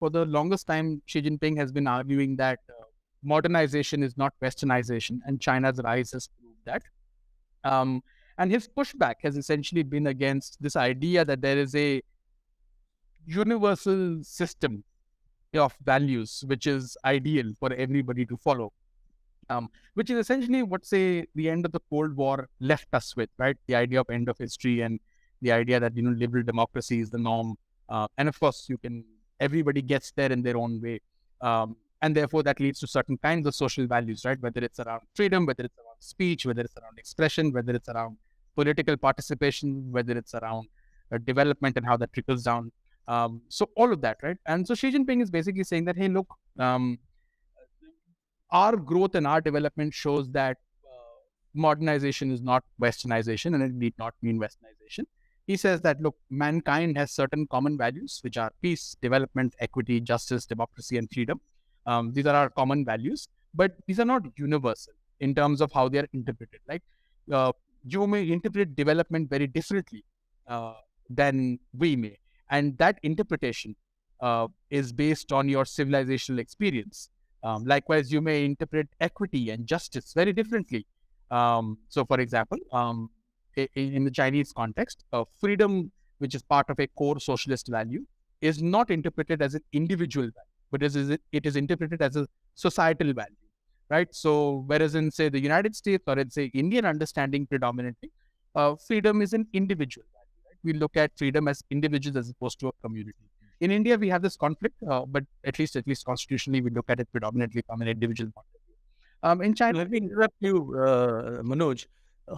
for the longest time, Xi Jinping has been arguing that modernization is not westernization, and China's rise has proved that. Um, and his pushback has essentially been against this idea that there is a universal system of values which is ideal for everybody to follow. Which is essentially what, say, the end of the Cold War left us with, right? The idea of end of history and the idea that, liberal democracy is the norm. And of course, everybody gets there in their own way. And therefore, that leads to certain kinds of social values, right? Whether it's around freedom, whether it's around speech, whether it's around expression, whether it's around political participation, whether it's around development and how that trickles down. So all of that, right? And so Xi Jinping is basically saying that, hey, look, our growth and our development shows that modernization is not westernization, and it need not mean westernization. He says that, look, mankind has certain common values, which are peace, development, equity, justice, democracy, and freedom. These are our common values, but these are not universal in terms of how they are interpreted. Like, you may interpret development very differently than we may. And that interpretation is based on your civilizational experience. Likewise, you may interpret equity and justice very differently. So, for example, in the Chinese context, freedom, which is part of a core socialist value, is not interpreted as an individual value, but it is interpreted as a societal value, right? So, whereas in, say, the United States or in, say, Indian understanding predominantly, freedom is an individual value, right? We look at freedom as individuals as opposed to a community. In India, we have this conflict, but at least constitutionally, we look at it predominantly from an individual point of view. In China, let me interrupt you, Manoj.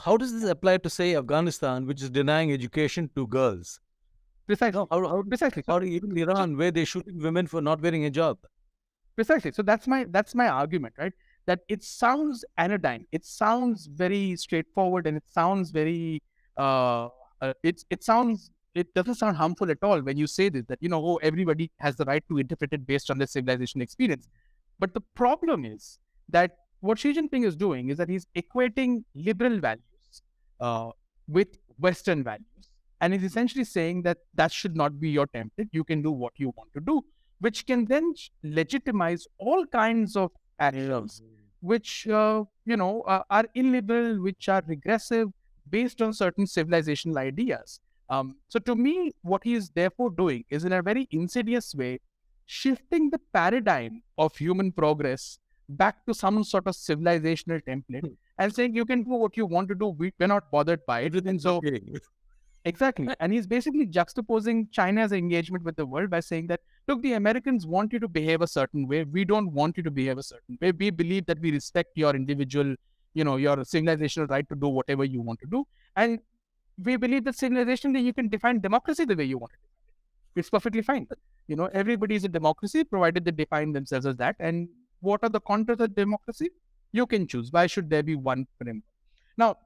How does this apply to, say, Afghanistan, which is denying education to girls? Precisely. Precisely. Or even Iran, where they're shooting women for not wearing a hijab. Precisely. So that's my argument, right? That it sounds anodyne, it sounds very straightforward, and it sounds very it doesn't sound harmful at all when you say this, that, everybody has the right to interpret it based on their civilization experience. But the problem is that what Xi Jinping is doing is that he's equating liberal values with Western values. And he's essentially saying that that should not be your template. You can do what you want to do, which can then legitimize all kinds of actions which, are illiberal, which are regressive, based on certain civilizational ideas. So to me, what he is therefore doing is, in a very insidious way, shifting the paradigm of human progress back to some sort of civilizational template and saying you can do what you want to do. We're not bothered by it. And so, exactly. And he's basically juxtaposing China's engagement with the world by saying that, look, the Americans want you to behave a certain way. We don't want you to behave a certain way. We believe that we respect your individual, your civilizational right to do whatever you want to do. And we believe that civilizationally you can define democracy the way you want to define it. It's perfectly fine. Everybody is a democracy, provided they define themselves as that. And what are the contours of democracy? You can choose. Why should there be one framework? Now,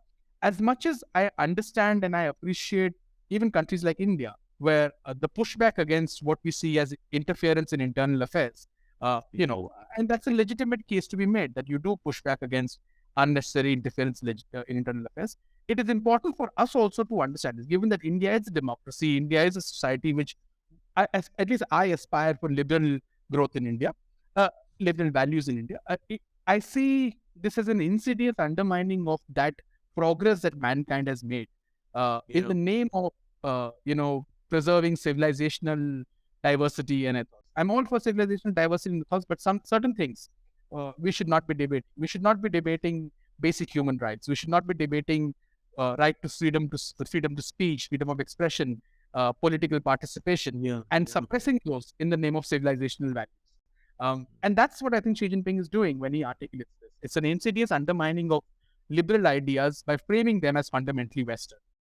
as much as I understand and I appreciate even countries like India, where the pushback against what we see as interference in internal affairs, and that's a legitimate case to be made, that you do push back against unnecessary interference in internal affairs. It is important for us also to understand this, given that India is a democracy, India is a society which, at least I aspire for liberal growth in India, liberal values in India. I see this as an insidious undermining of that progress that mankind has made in the name of, preserving civilizational diversity and ethos. I'm all for civilizational diversity and ethos, but some certain things we should not be debating. We should not be debating basic human rights. We should not be debating right to freedom to speech, freedom of expression, political participation, and suppressing those in the name of civilizational values. And that's what I think Xi Jinping is doing when he articulates this. It's an insidious undermining of liberal ideas by framing them as fundamentally Western.